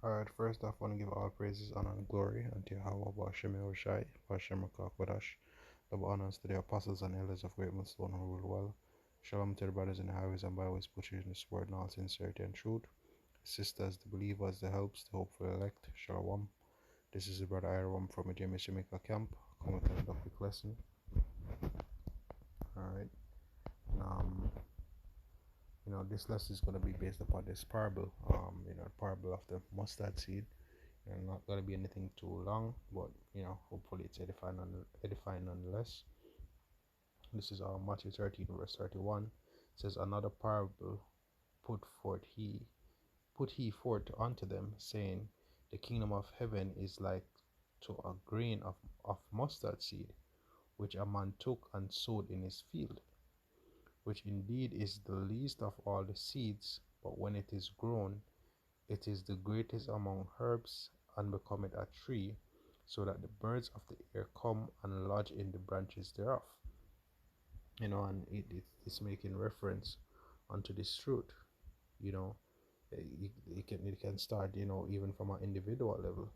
Alright, first off, I want to give all praises, honor, and glory unto Yahweh, Bashem Yahushai, Bashem Rakakwadash, double honors to the apostles and elders of Great Millstone who rule well. Shalom to the brothers in the highways and byways, butchers in this word in all sincerity and truth. Sisters, the believers, the helps, the hopeful elect, Shalom. This is the brother Iram from the James Jamaica camp, coming to the quick lesson. Alright, um, this lesson is going to be based upon this parable, the parable of the mustard seed. Not going to be anything too long, but hopefully it's edifying nonetheless. This is Matthew 13 verse 31. It says, another parable put he forth unto them, saying, the kingdom of heaven is like to a grain of mustard seed, which a man took and sowed in his field, which indeed is the least of all the seeds, but when it is grown, it is the greatest among herbs, and becometh a tree, so that the birds of the air come and lodge in the branches thereof. And it's making reference unto this truth. It can start, even from an individual level.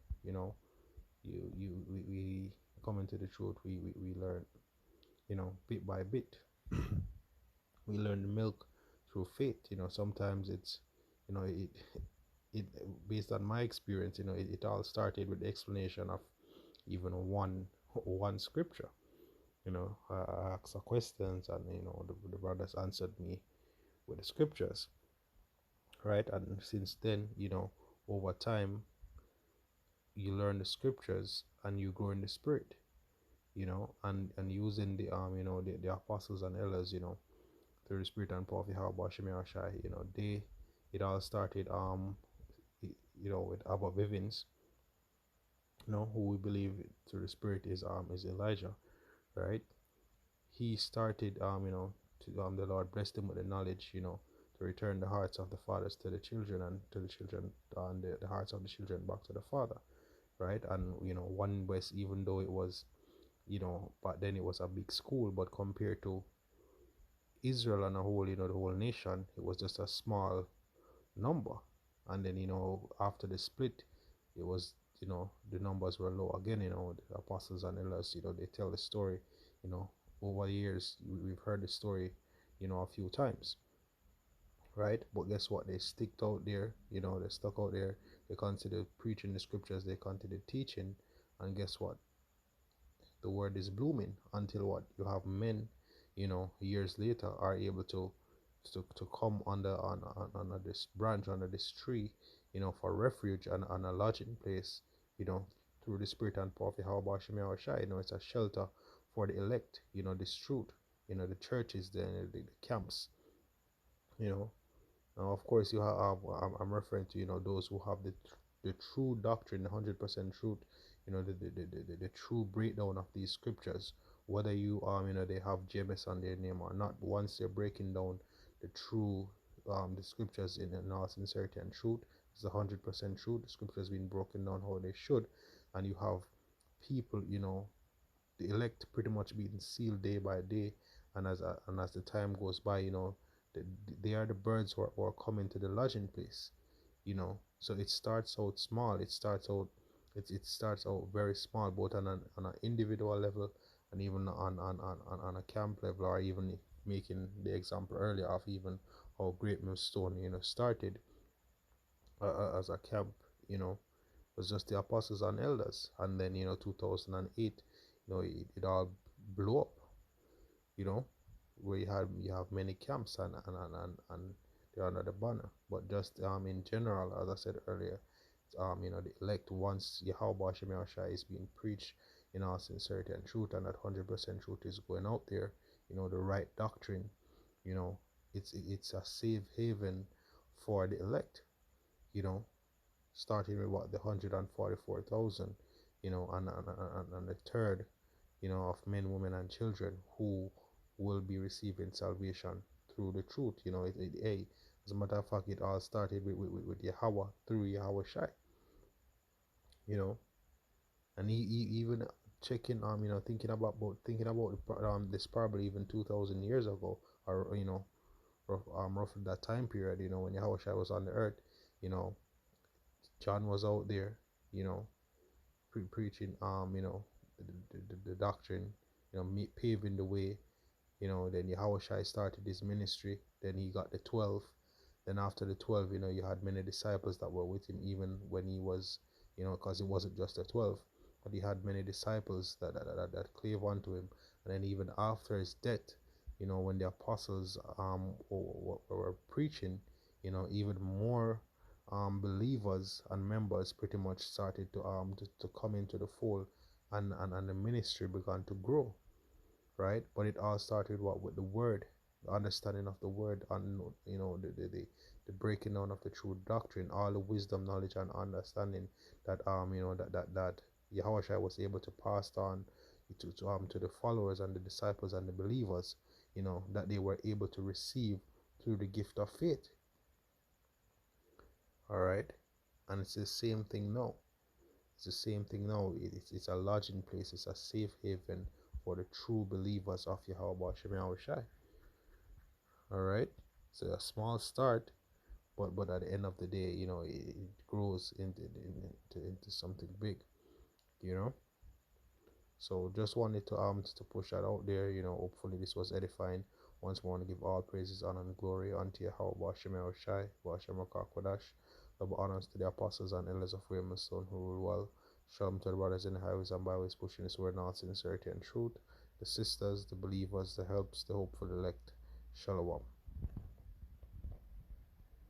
We come into the truth, we learn, bit by bit. We learn the milk through faith. Sometimes it's, it based on my experience, it all started with the explanation of even one scripture. I asked the questions, and the brothers answered me with the scriptures, right? And since then, over time, you learn the scriptures and you grow in the spirit, and using the apostles and elders, through the spirit and power of Yahweh Shem Shai, it all started with Abba Bivens, who we believe through the spirit is Elijah, right? He started to the Lord blessed him with the knowledge, to return the hearts of the fathers to the children, and to the children, and the hearts of the children back to the father, right? And one West, even though it was, but then it was a big school, but compared to Israel and a whole, the whole nation, it was just a small number. And then after the split, it was, the numbers were low again. The apostles and elders, they tell the story, over the years we've heard the story, a few times, right? But guess what? They sticked out there, they stuck out there. They continued preaching the scriptures, they continued teaching, and guess what? The word is blooming until what? You have men, years later are able to come under this branch, under this tree, for refuge and a lodging place, through the spirit and power of Yahweh Shem Shai. It's a shelter for the elect, this truth, the churches, the camps, Now, of course, you have. I'm referring to those who have the true doctrine, the 100% truth. The true breakdown of these scriptures. Whether they have James on their name or not. Once they're breaking down the true the scriptures in all sincerity and truth, it's 100% truth. The scriptures being broken down how they should, and you have people, the elect pretty much being sealed day by day, and as the time goes by, they, they are the birds who are coming to the lodging place, so it starts out small. It starts out very small, both on an individual level, and even on a camp level, or even making the example earlier of even how Great Millstone started as a camp, was just the apostles and elders, and then 2008, it all blew up, you know where you have many camps, and they're under the banner. But just in general, as I said earlier, the elect, once Yahweh Shem Shai is being preached in all sincerity and truth, and that 100% truth is going out there, the right doctrine, you know it's a safe haven for the elect, you know starting with what, the 144,000, and the third, of men, women, and children who will be receiving salvation through the truth. Hey, as a matter of fact, it all started with Yahweh, through Yahweh Shai, you know, and he even checking, thinking about this parable even 2,000 years ago, or roughly that time period, when Yahweh Shai was on the earth, you know, John was out there, you know, preaching, the doctrine, paving the way. Then Yahushua started his ministry. Then he got the 12. Then after the 12, you had many disciples that were with him, even when he was, because it wasn't just the 12, but he had many disciples that clave onto him. And then even after his death, when the apostles were preaching, even more believers and members pretty much started to come into the fold, and the ministry began to grow, right? But it all started with the word, the understanding of the word, and the breaking down of the true doctrine, all the wisdom, knowledge, and understanding that that Yahushua was able to pass on to the followers and the disciples and the believers, that they were able to receive through the gift of faith. All right, and it's the same thing now. It's the same thing now. It's a lodging place. It's a safe haven for the true believers of Yahweh Shem Yahushai. All right. It's a small start, but at the end of the day, it grows into something big. You know. So just wanted to push that out there. Hopefully this was edifying. Once more, I want to give all praises, honor, and glory unto Yahweh Shem Yahushai, Bashem Rakakwadash. Double honors to the apostles and elders of Raymond's son who rule well. Shalom to the brothers in the highways and byways pushing this word now, sincerity and truth. The sisters, the believers, the helps, the hopeful elect. Shalom.